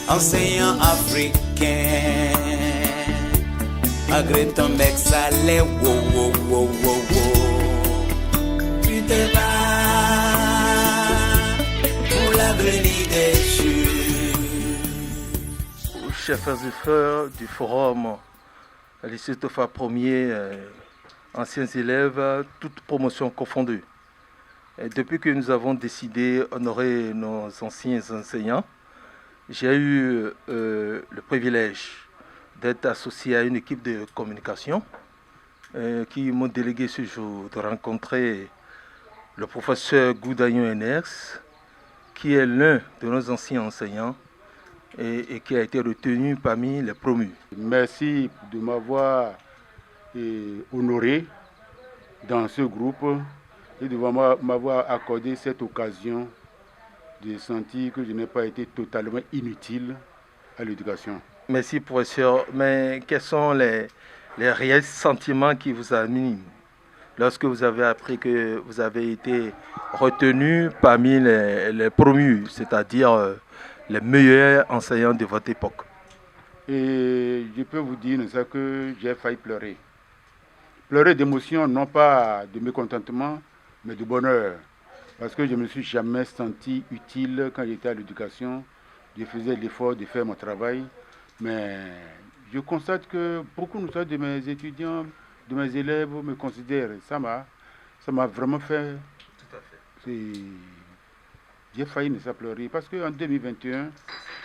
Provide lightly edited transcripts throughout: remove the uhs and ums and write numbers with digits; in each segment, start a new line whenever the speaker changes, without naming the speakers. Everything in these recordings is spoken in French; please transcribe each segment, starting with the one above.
enseignant africain. Malgré ton bec salé, wow, wow, wow, wow, wow. Tu te bats pour l'avenir des jeunes.
Chers frères et sœurs du forum lycée Tofa 1er, anciens élèves, toutes promotions confondues. Et depuis que nous avons décidé d'honorer nos anciens enseignants, j'ai eu le privilège d'être associé à une équipe de communication qui m'ont délégué ce jour de rencontrer le professeur Goudayon Eners, qui est l'un de nos anciens enseignants et qui a été retenu parmi les promus.
Merci de m'avoir honoré dans ce groupe et de m'avoir accordé cette occasion de sentir que je n'ai pas été totalement inutile à l'éducation.
Merci professeur, mais quels sont les réels sentiments qui vous animent lorsque vous avez appris que vous avez été retenu parmi les promus, c'est-à-dire les meilleurs enseignants de votre époque?
Et je peux vous dire ça, que j'ai failli pleurer. Pleurer d'émotion, non pas de mécontentement, mais de bonheur. Parce que je ne me suis jamais senti utile quand j'étais à l'éducation. Je faisais l'effort de faire mon travail. Mais je constate que beaucoup de mes étudiants, de mes élèves me considèrent. Ça m'a vraiment fait...
Tout à fait.
J'ai failli ne pas pleurer. Parce qu'en 2021,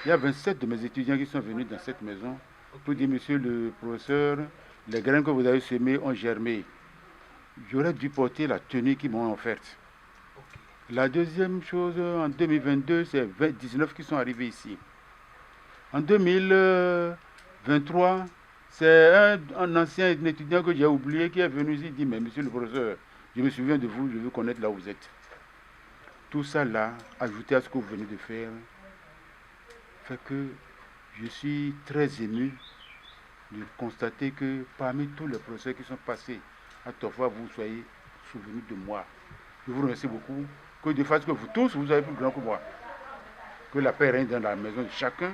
il y a 27 de mes étudiants qui sont venus dans cette maison pour dire, monsieur le professeur, les graines que vous avez semées ont germé. J'aurais dû porter la tenue qu'ils m'ont offerte. La deuxième chose, en 2022, c'est 19 qui sont arrivés ici. En 2023, c'est un ancien étudiant que j'ai oublié qui est venu ici et dit, mais monsieur le professeur, je me souviens de vous, je veux connaître là où vous êtes. Tout ça là, ajouté à ce que vous venez de faire, fait que je suis très ému de constater que parmi tous les professeurs qui sont passés à Tofa, vous soyez souvenus de moi. Je vous remercie beaucoup. Que de façon que vous tous, vous avez plus grand que moi. Que la paix règne dans la maison de chacun.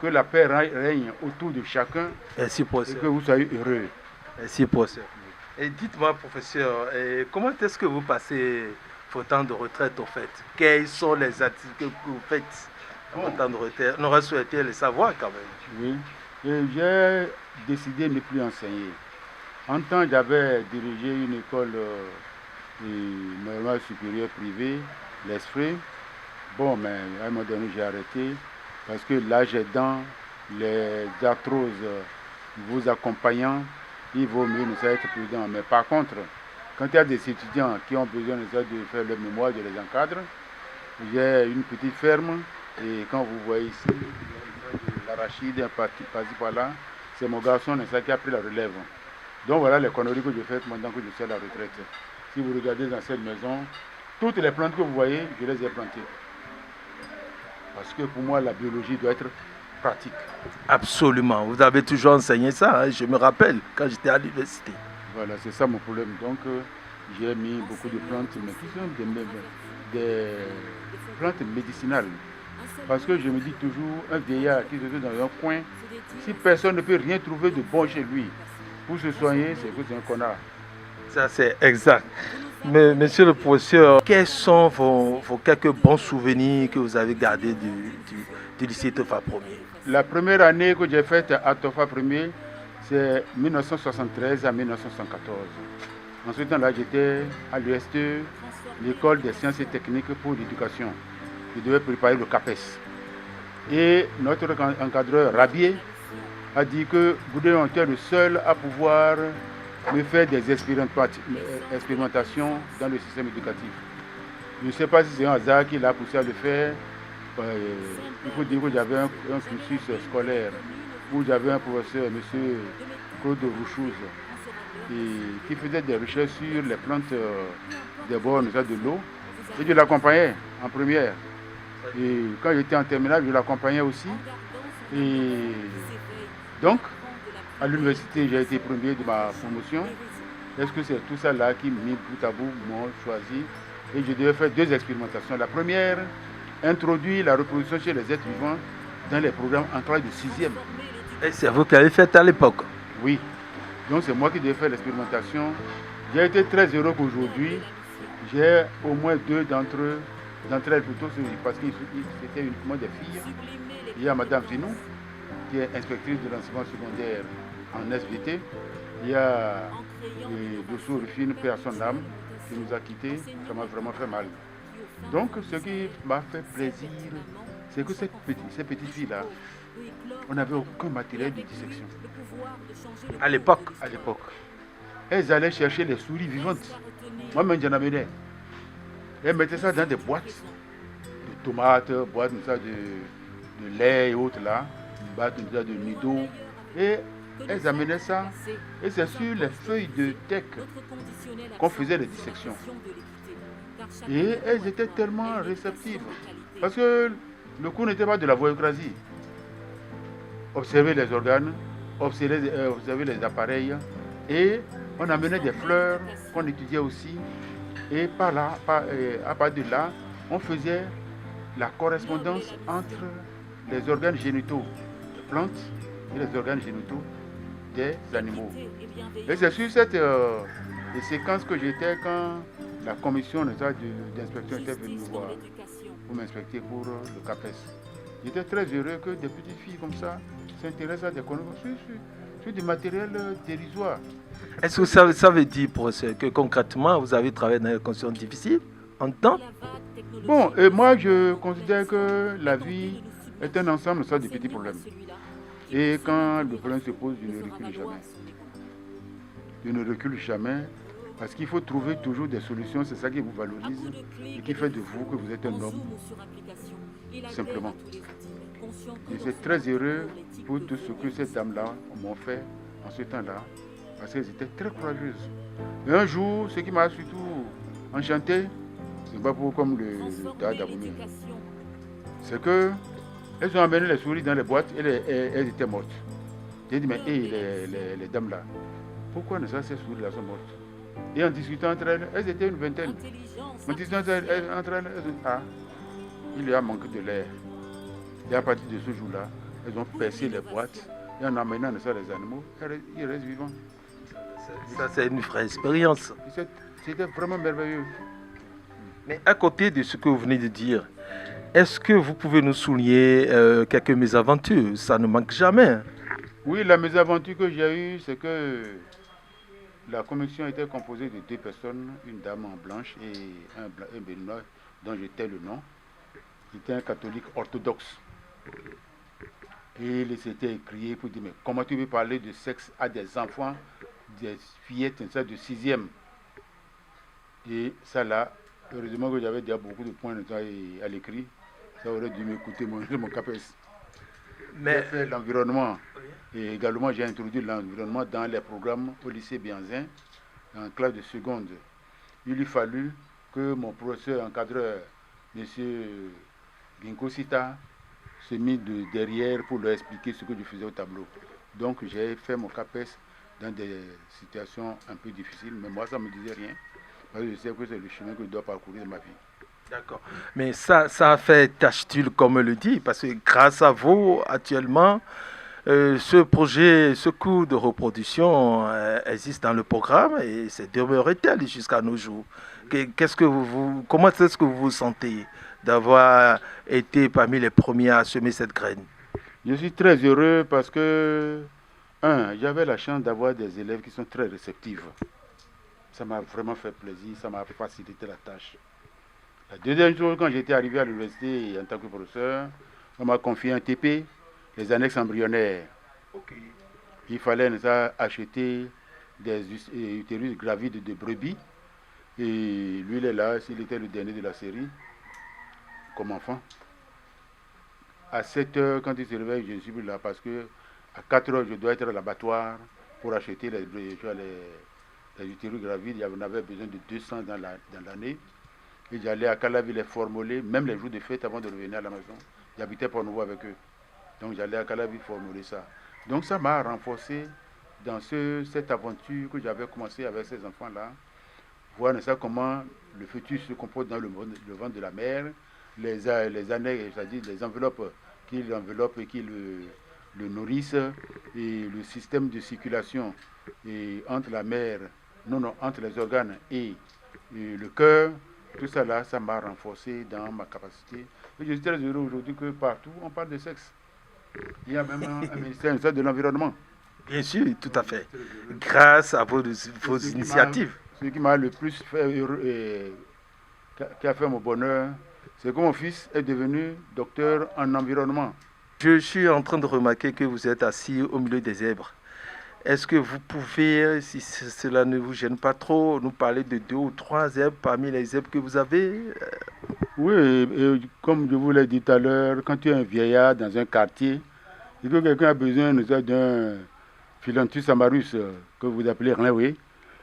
Que la paix règne autour de chacun.
Merci, professeur.
Et que vous soyez heureux.
Merci, professeur. Et dites-moi, professeur, comment est-ce que vous passez votre temps de retraite, au fait? Quelles sont les activités que vous faites à votre temps de retraite? On aurait souhaité le savoir quand même.
Oui. Et j'ai décidé de ne plus enseigner. En temps, j'avais dirigé une école normale supérieure privée, l'Esprit. Bon, mais à un moment donné, j'ai arrêté parce que l'âge aidant, les arthroses vous accompagnant, il vaut mieux ne pas être prudent. Mais par contre, quand il y a des étudiants qui ont besoin de faire leur mémoire, de les encadrer, j'ai une petite ferme et quand vous voyez ici, l'arachide, par-ci par-là, c'est mon garçon qui a pris la relève. Donc voilà les conneries que je fais pendant que je suis à la retraite. Si vous regardez dans cette maison, toutes les plantes que vous voyez, je les ai plantées. Parce que pour moi, la biologie doit être pratique.
Absolument. Vous avez toujours enseigné ça, hein? Je me rappelle quand j'étais à l'université.
Voilà, c'est ça mon problème. Donc j'ai mis beaucoup de plantes, mais qui sont des plantes médicinales. Parce que je me dis toujours, un vieillard qui se trouve dans un coin, si personne ne peut rien trouver de bon chez lui pour se soigner, c'est que c'est un connard.
Ça, c'est exact. Mais, monsieur le professeur, quels sont vos quelques bons souvenirs que vous avez gardés du lycée Tofa 1er?
La première année que j'ai faite à Tofa 1er, c'est 1973 à 1914. En ce temps-là, j'étais à l'UST, l'école des sciences et techniques pour l'éducation. Je devais préparer le CAPES. Et notre encadreur, Rabier, a dit que Goudayon était le seul à pouvoir me faire des expérimentations dans le système éducatif. Je ne sais pas si c'est un hasard qui l'a poussé à le faire. Il faut dire que j'avais un cursus scolaire où j'avais un professeur, M. Claude Rouchouz, qui faisait des recherches sur les plantes des bornes de l'eau. Et je l'accompagnais en première. Et quand j'étais en terminale, je l'accompagnais aussi. Et donc, à l'université, j'ai été premier de ma promotion. Est-ce que c'est tout ça là qui, mis bout à bout, m'ont choisi? Et je devais faire deux expérimentations. La première, introduire la reproduction chez les êtres vivants dans les programmes en classe de 6e.
Et c'est vous qui avez fait à l'époque?
Oui. Donc c'est moi qui devais faire l'expérimentation. J'ai été très heureux qu'aujourd'hui, j'ai au moins 2 d'entre elles plutôt, parce que c'était uniquement des filles. Il y a Madame Zinou, qui est inspectrice de l'enseignement secondaire en SVT. Il y a Dossou Rufine, paix à son âme, qui nous a quittés. Ça m'a vraiment fait mal. Donc ce qui m'a fait plaisir, c'est que ces petites filles-là, on n'avait aucun matériel de dissection.
À l'époque?
À l'époque. Elles allaient chercher les souris vivantes. Moi-même, j'en amenais. Elles mettaient ça dans des boîtes de tomates, boîtes de lait et autres là, boîtes de nido. Et elles amenaient ça. Et c'est sur les feuilles de teck qu'on faisait les dissections. Et elles étaient tellement réceptives. Parce que le cours n'était pas de la voyocratie. Observer les organes, observer les appareils. Et on amenait des fleurs qu'on étudiait aussi. Et à partir de là, on faisait la correspondance entre les organes génitaux des plantes et les organes génitaux des animaux. Et c'est sur cette séquence que j'étais quand la commission d'inspection était venue me voir pour m'inspecter pour le CAPES. J'étais très heureux que des petites filles comme ça s'intéressent à des connaissances sur du matériel dérisoire.
Est-ce que ça veut dire, professeur, que concrètement, vous avez travaillé dans des conditions difficiles en temps?
Bon, et moi, je considère que la vie est un ensemble de petits problèmes. Et quand le problème se pose, je ne recule jamais. Je ne recule jamais parce qu'il faut trouver toujours des solutions. C'est ça qui vous valorise et qui fait de vous que vous êtes un homme. Simplement. Je suis très heureux pour tout ce que ces dames-là m'ont fait en ce temps-là. Parce qu'elles étaient très courageuses. Et un jour, ce qui m'a surtout enchanté, c'est pas pour comme le tas d'abonnés. C'est que elles ont amené les souris dans les boîtes et elles étaient mortes. J'ai dit, mais les dames là, pourquoi ces souris là sont mortes? Et en discutant entre elles étaient une vingtaine. En discutant entre elles, elles ont dit, ah, il y a manqué de l'air. Et à partir de ce jour-là, elles ont percé les boîtes et en amenant ça les animaux, ils restent vivants.
Ça, c'est une vraie expérience.
C'était vraiment merveilleux.
Mais à côté de ce que vous venez de dire, est-ce que vous pouvez nous souligner quelques mésaventures? Ça ne manque jamais.
Oui, la mésaventure que j'ai eue, c'est que la commission était composée de 2 personnes, une dame en blanche et un béninois dont je tais le nom. Il était un catholique orthodoxe. Et il s'était écrié pour dire, mais comment tu veux parler de sexe à des enfants, des fillettes de 6e? Et ça là, heureusement que j'avais déjà beaucoup de points à l'écrit, ça aurait dû m'écouter mon CAPES. Mais j'ai fait l'environnement et également j'ai introduit l'environnement dans les programmes au lycée Bianzin, en classe de seconde. Il lui fallu que mon professeur encadreur, M. Ginko Sita, se mit derrière pour leur expliquer ce que je faisais au tableau. Donc j'ai fait mon CAPES dans des situations un peu difficiles, mais moi ça ne me disait rien, parce que je sais que c'est le chemin que je dois parcourir de ma vie.
D'accord. Mais ça a fait tache-tuile, comme le dit, parce que grâce à vous, actuellement, ce projet, ce cours de reproduction existe dans le programme et c'est demeuré tel jusqu'à nos jours. Comment est-ce que vous vous sentez d'avoir été parmi les premiers à semer cette graine?
Je suis très heureux parce que, j'avais la chance d'avoir des élèves qui sont très réceptifs. Ça m'a vraiment fait plaisir, ça m'a facilité la tâche. La deuxième chose, quand j'étais arrivé à l'université en tant que professeur, on m'a confié un TP, les annexes embryonnaires. Okay. Il fallait acheter des utérus gravides de brebis. Et lui, il est là, s'il était le dernier de la série, comme enfant. À 7 heures, quand il se réveille, je ne suis plus là parce que à 4 heures, je dois être à l'abattoir pour acheter les utérus gravides. Il y en avait besoin de 200 dans l'année. Et j'allais à Calavi les formuler, même les jours de fête avant de revenir à la maison. J'habitais pour nouveau avec eux. Donc j'allais à Calavi formuler ça. Donc ça m'a renforcé dans cette aventure que j'avais commencé avec ces enfants-là. Voir comment le fœtus se comporte dans le ventre de la mère, les années, c'est-à-dire les enveloppes qui l'enveloppent et qui le nourrissent, et le système de circulation et entre la mère, entre les organes et le cœur, tout ça là, ça m'a renforcé dans ma capacité. Et je suis très heureux aujourd'hui que partout on parle de sexe. Il y a même un ministère de l'environnement.
Bien sûr, tout à fait. Grâce à vos initiatives.
Ce qui m'a le plus fait heureux qui a fait mon bonheur, c'est que mon fils est devenu docteur en environnement.
Je suis en train de remarquer que vous êtes assis au milieu des zèbres. Est-ce que vous pouvez, si cela ne vous gêne pas trop, nous parler de 2 ou 3 zèbres parmi les zèbres que vous avez?
Oui, et comme je vous l'ai dit tout à l'heure, quand tu es un vieillard dans un quartier, et que quelqu'un a besoin d'un Philanthus amarus que vous appelez rien, oui,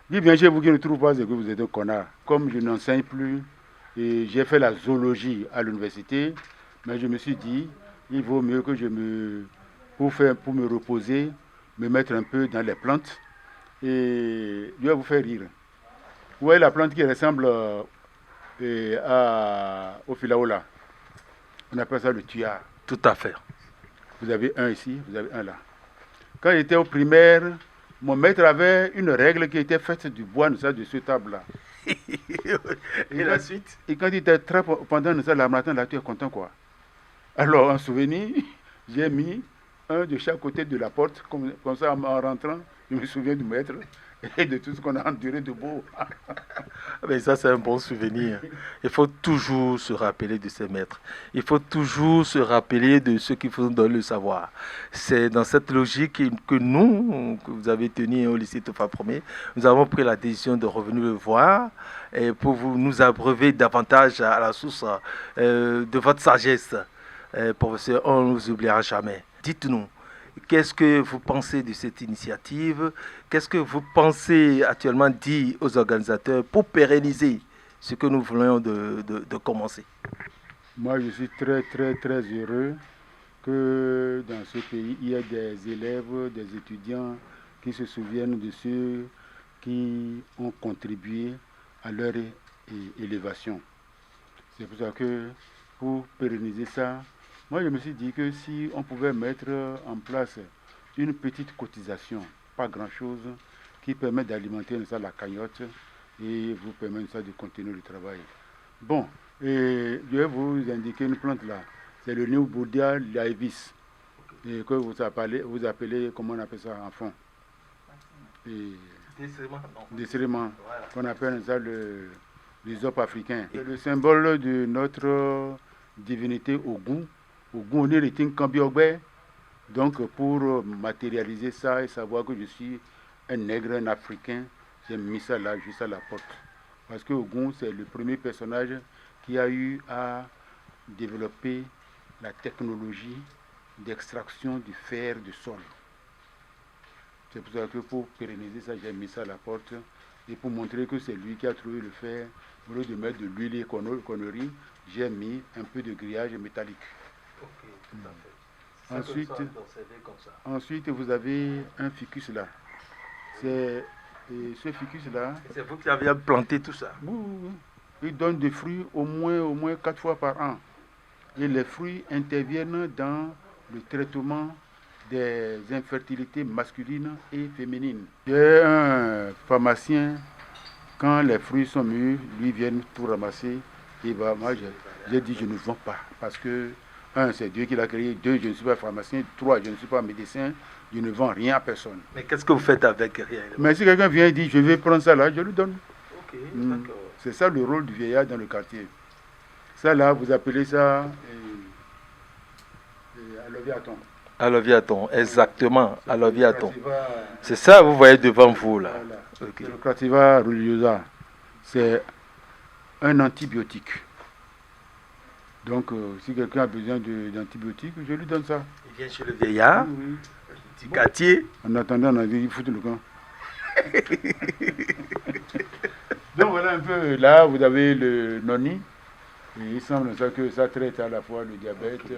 dis bien chez vous qui ne trouve pas, c'est que vous êtes un connard. Comme je n'enseigne plus, et j'ai fait la zoologie à l'université, mais je me suis dit, il vaut mieux que pour me reposer, me mettre un peu dans les plantes, et je vais vous faire rire. Vous voyez la plante qui ressemble au filaola. On appelle ça le tuyard.
Tout à fait.
Vous avez un ici, vous avez un là. Quand j'étais au primaire, mon maître avait une règle qui était faite du bois de ce table-là.
Et la suite?
Et quand il était très pendant ça, la matin, là, tu es content quoi. Alors, en souvenir, j'ai mis un de chaque côté de la porte, comme ça, en rentrant, je me souviens du maître et de tout ce qu'on a enduré de beau.
Mais ça, c'est un bon souvenir. Il faut toujours se rappeler de ses maîtres. Il faut toujours se rappeler de ceux qui vous donnent le savoir. C'est dans cette logique que nous, que vous avez tenu au lycée Tofa Premier, nous avons pris la décision de revenir le voir et pour nous abreuver davantage à la source de votre sagesse. Professeur, on ne vous oubliera jamais. Dites-nous, qu'est-ce que vous pensez de cette initiative? Qu'est-ce que vous pensez actuellement dire aux organisateurs pour pérenniser ce que nous voulons de commencer?
Moi, je suis très, très, très heureux que dans ce pays, il y ait des élèves, des étudiants qui se souviennent de ceux qui ont contribué à leur élévation. C'est pour ça que, pour pérenniser ça, moi, je me suis dit que si on pouvait mettre en place une petite cotisation, pas grand-chose, qui permet d'alimenter la cagnotte et vous permet de continuer le travail. Bon, et je vais vous indiquer une plante là. C'est le Neubaudia laevis, et que vous appelez, comment on appelle ça en fond? Desserrement, qu'on appelle ça le zop africain. C'est le symbole de notre divinité Ogun. Donc pour matérialiser ça et savoir que je suis un nègre, un africain, j'ai mis ça là juste à la porte. Parce que Ogun, c'est le premier personnage qui a eu à développer la technologie d'extraction du fer du sol. C'est pour ça que pour pérenniser ça, j'ai mis ça à la porte et pour montrer que c'est lui qui a trouvé le fer, au lieu de mettre de l'huile et conneries, j'ai mis un peu de grillage métallique.
Okay, tout à fait.
Ensuite, vous avez un ficus là. Ce ficus là.
C'est vous qui avez planté tout ça?
Oui. Il donne des fruits au moins 4 fois par an. Et les fruits interviennent dans le traitement des infertilités masculines et féminines. J'ai un pharmacien, quand les fruits sont mûrs, lui viennent tout ramasser. Et bah, moi, j'ai dit je ne vends pas parce que 1, c'est Dieu qui l'a créé. 2, je ne suis pas pharmacien. 3, je ne suis pas médecin. Je ne vends rien à personne.
Mais qu'est-ce que vous faites avec rien?
Mais si quelqu'un vient et dit, je vais prendre ça là, je lui donne.
Ok, d'accord.
C'est ça le rôle du vieillard dans le quartier. Ça là, vous appelez ça Aloviaton.
Aloviaton, exactement. Aloviaton. C'est ça que vous voyez devant vous là.
Voilà. Okay. Le Crassiva religiosa, c'est un antibiotique. Donc, si quelqu'un a besoin d'antibiotiques, je lui donne ça.
Il vient chez le vieillard,
oui.
Du quartier.
En attendant, on a dit, il faut le camp. Donc, voilà un peu, là, vous avez le noni. Et il semble que ça traite à la fois le diabète,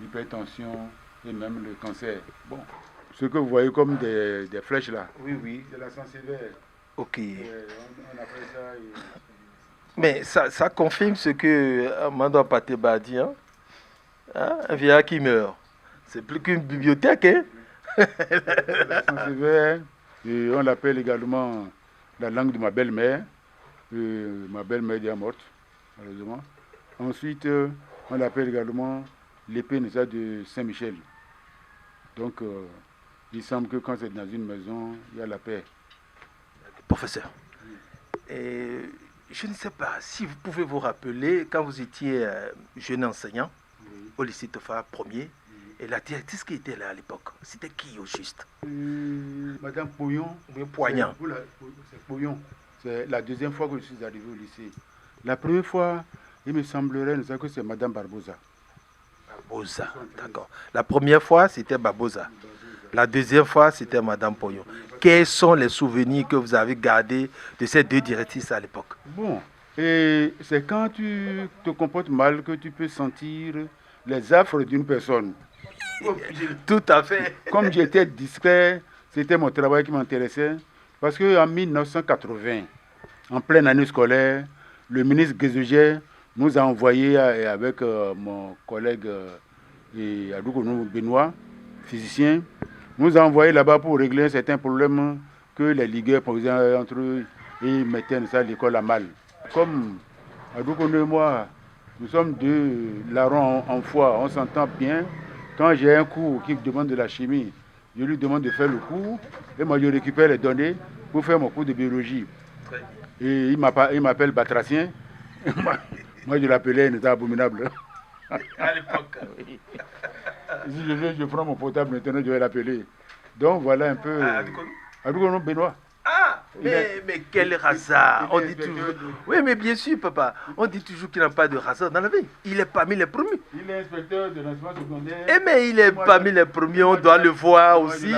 l'hypertension et même le cancer. Bon, ce que vous voyez comme des flèches là.
Oui.
C'est la sensibiliser.
Ok.
On appelle ça...
Mais ça confirme ce que Amando Pateba a dit. Hein? Hein, un vieillard qui meurt. C'est plus qu'une bibliothèque, hein?
Saint-Sever, on l'appelle également la langue de ma belle-mère. Ma belle-mère est déjà morte, malheureusement. Ensuite, on l'appelle également l'épée de Saint-Michel. Donc, il semble que quand c'est dans une maison, il y a la paix.
Professeur, et je ne sais pas si vous pouvez vous rappeler, quand vous étiez jeune enseignant au lycée Tofa 1er, et la directrice qui était là à l'époque, c'était qui au juste?
Madame Pouillon.
Oui, Poignant.
C'est Pouillon. C'est la deuxième fois que je suis arrivé au lycée. La première fois, il me semblerait que c'est Madame Barbosa.
Barbosa, d'accord. La première fois, c'était Barbosa. La deuxième fois, c'était Madame Poyon. Quels sont les souvenirs que vous avez gardés de ces deux directrices à l'époque?
Bon, et c'est quand tu te comportes mal que tu peux sentir les affres d'une personne.
Tout à fait.
Comme j'étais discret, c'était mon travail qui m'intéressait. Parce qu'en 1980, en pleine année scolaire, le ministre Guézouget nous a envoyé avec mon collègue Adoukonou Benoît, physicien, nous a envoyé là-bas pour régler certains problèmes que les ligueurs posaient entre eux et mettaient ça à l'école à mal. Comme Adoukonou et moi, nous sommes deux larrons en foi, on s'entend bien. Quand j'ai un cours qui me demande de la chimie, je lui demande de faire le cours et moi je récupère les données pour faire mon cours de biologie. Et il m'appelle Batracien. Moi je l'appelais un état abominable.
À l'époque.
Si je prends mon portable maintenant, je vais l'appeler. Donc voilà un peu. Adoukonou Benoît.
Ah, mais quel hasard. On dit toujours. Oui, mais bien sûr, papa. On dit toujours qu'il n'y a pas de hasard dans la vie. Il est parmi les premiers.
Il est inspecteur de l'enseignement secondaire.
Eh mais il est parmi les premiers. On doit le voir aussi.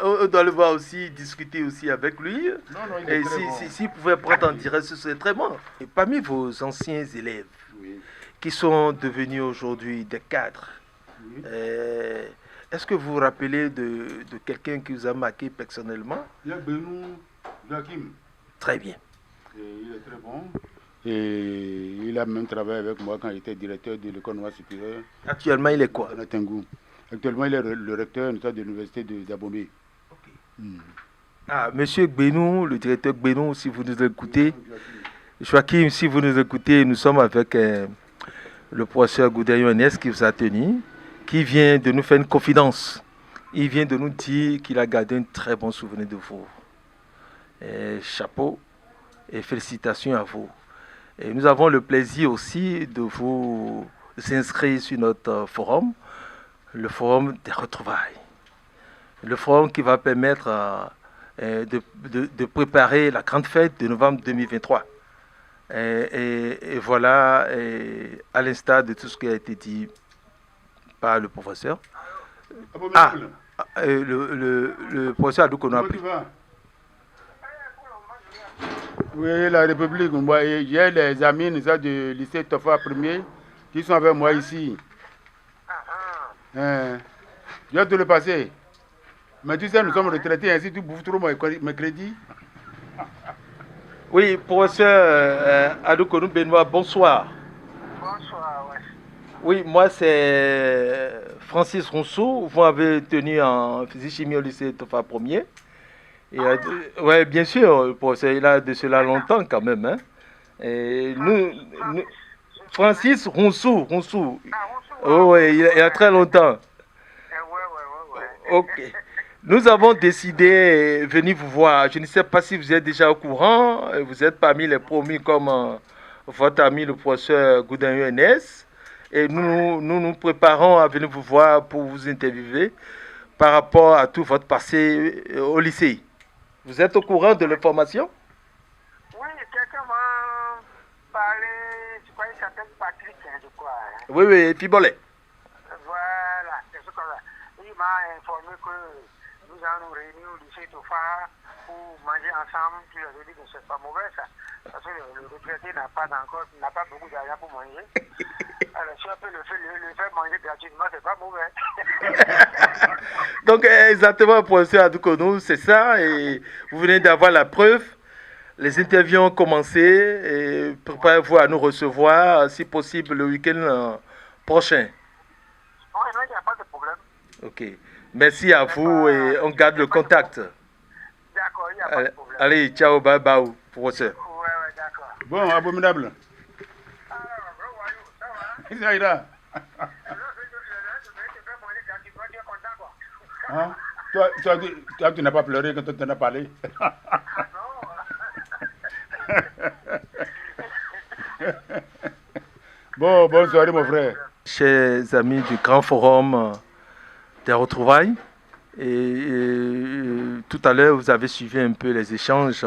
On doit le voir aussi, discuter aussi avec lui.
Non, il
et
est très bon.
s'il pouvait prendre en direct, ce serait très bon. Et parmi vos anciens élèves qui sont devenus aujourd'hui des cadres, est-ce que vous vous rappelez de quelqu'un qui vous a marqué personnellement?
Il y a Benou Lakim.
Très bien.
Il est très bon. Et il a même travaillé avec moi quand j'étais directeur de l'école noire supérieure.
Actuellement, il est quoi?
Actuellement, il est le recteur de l'université d'Abomey.
Okay. Ah, monsieur Gbenou, le directeur Gbenou, si vous nous écoutez, Joachim, si vous nous écoutez, nous sommes avec le professeur Goudayon Enes qui vous a tenu, qui vient de nous faire une confidence. Il vient de nous dire qu'il a gardé un très bon souvenir de vous. Et chapeau et félicitations à vous. Et nous avons le plaisir aussi de vous inscrire sur notre forum, le forum des retrouvailles. Le forum qui va permettre de préparer la grande fête de novembre 2023. Et voilà, à l'instar de tout ce qui a été dit par le professeur. Le professeur Adoukonou.
Oui, la République. J'ai les amis du lycée Tofa 1er qui sont avec moi ici. Je vais te le passer. Mais tu sais, nous sommes retraités, ainsi tu bouffes trop mes crédits.
Oui, professeur Adoukonou Benoît, bonsoir.
Bonsoir, ouais.
Oui, moi c'est Francis Rousseau. Vous m'avez tenu en physique-chimie au lycée Tofa 1er. Oui, bien sûr, professeur, il a de cela longtemps quand même. Hein. Et Francis Rousseau.
Ah, Rousseau.
Oh, oui, il y a très longtemps.
Ouais.
Ok. Nous avons décidé de venir vous voir. Je ne sais pas si vous êtes déjà au courant. Vous êtes parmi les promis comme votre ami le professeur Goudayon Enes. Et nous préparons à venir vous voir pour vous interviewer par rapport à tout votre passé au lycée. Vous êtes au courant de l'information?
Oui, quelqu'un m'a parlé, je crois qu'il s'appelle Patrick, je crois. Hein.
Oui, Pibolet.
Voilà, c'est ce qu'on a. Il m'a informé que nous allons nous réunir au lycée Tofa pour manger ensemble. Puis je lui ai dit que c'est pas mauvais ça. Parce que le retraité n'a pas beaucoup d'argent pour manger. Alors si on peut le faire manger gratuitement, c'est pas mauvais.
Donc exactement, professeur Adoukonou, c'est ça. Et vous venez d'avoir la preuve. Les interviews ont commencé. Et préparez-vous à nous recevoir, si possible, le week-end prochain.
Oui, non, il n'y a pas de problème.
Ok. Merci à vous et on garde le contact.
D'accord, il n'y a pas de problème.
Allez, ciao, bye bye, professeur.
Ouais, d'accord.
Bon, abominable.
Alors, ça va?
Ça ira.
Non, je vais te faire manger quand tu vas être content, quoi.
Hein? Toi, tu n'as pas pleuré quand on t'en a parlé. Bon, bonne soirée, mon frère.
Chers amis du Grand Forum des retrouvailles, tout à l'heure, vous avez suivi un peu les échanges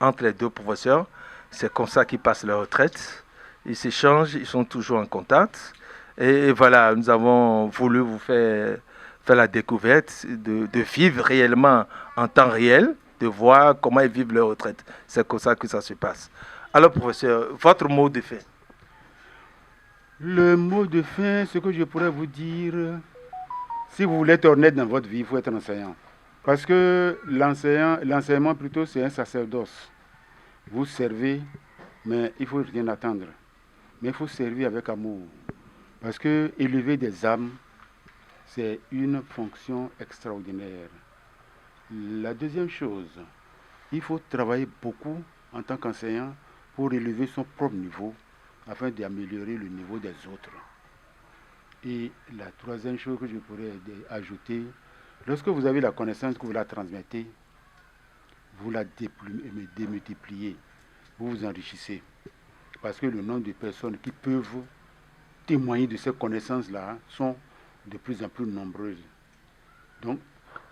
entre les deux professeurs. C'est comme ça qu'ils passent leur retraite. Ils s'échangent, ils sont toujours en contact. Et voilà, nous avons voulu vous faire la découverte de vivre réellement en temps réel, de voir comment ils vivent leur retraite. C'est comme ça que ça se passe. Alors, professeur, votre mot de fin.
Le mot de fin, ce que je pourrais vous dire, si vous voulez être honnête dans votre vie, il faut être enseignant. Parce que l'enseignement plutôt, c'est un sacerdoce. Vous servez, mais il ne faut rien attendre. Mais il faut servir avec amour. Parce que élever des âmes, c'est une fonction extraordinaire. La deuxième chose, il faut travailler beaucoup en tant qu'enseignant pour élever son propre niveau afin d'améliorer le niveau des autres. Et la troisième chose que je pourrais ajouter, lorsque vous avez la connaissance, que vous la transmettez, vous la démultipliez, vous vous enrichissez. Parce que le nombre de personnes qui peuvent témoigner de ces connaissances-là sont de plus en plus nombreuses. Donc,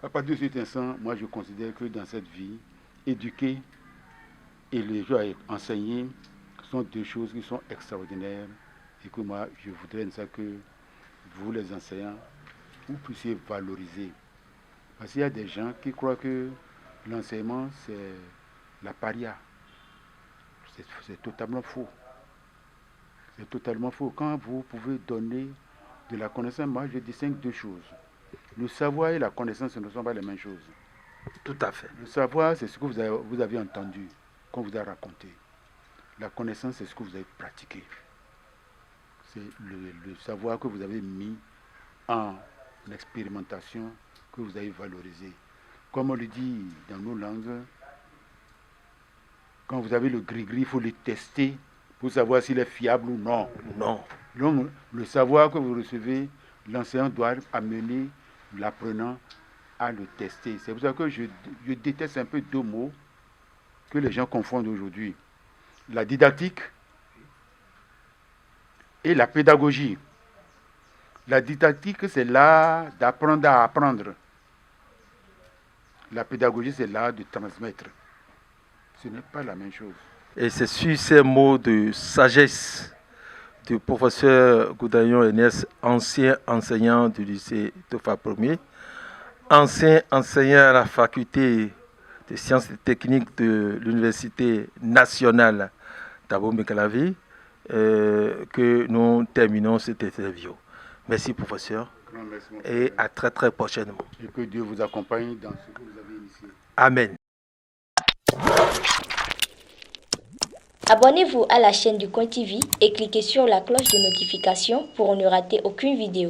à partir de cet instant, moi je considère que dans cette vie, éduquer et les gens enseigner sont deux choses qui sont extraordinaires et que moi je voudrais que vous les enseignants, vous puissiez valoriser. Parce qu'il y a des gens qui croient que l'enseignement c'est la paria. C'est totalement faux. C'est totalement faux. Quand vous pouvez donner de la connaissance, moi je distingue deux choses. Le savoir et la connaissance ne sont pas les mêmes choses.
Tout à fait.
Le savoir, c'est ce que vous avez entendu, qu'on vous a raconté. La connaissance, c'est ce que vous avez pratiqué. C'est le savoir que vous avez mis en expérimentation, que vous avez valorisé. Comme on le dit dans nos langues, quand vous avez le gris-gris, il faut le tester pour savoir s'il est fiable ou non.
Non.
Donc, le savoir que vous recevez, l'enseignant doit amener l'apprenant à le tester. C'est pour ça que je déteste un peu deux mots que les gens confondent aujourd'hui. La didactique et la pédagogie. La didactique, c'est l'art d'apprendre à apprendre. La pédagogie, c'est l'art de transmettre. Ce n'est pas la même chose.
Et c'est sur ces mots de sagesse du professeur Goudayon Enes, ancien enseignant du lycée Tofa Ier, ancien enseignant à la faculté de sciences et techniques de l'Université nationale d'Abomey-Calavi, que nous terminons cette interview. Merci professeur.
Merci,
et à très très prochainement.
Et que Dieu vous accompagne dans ce que vous avez initié.
Amen.
Abonnez-vous à la chaîne du Coin TV et cliquez sur la cloche de notification pour ne rater aucune vidéo.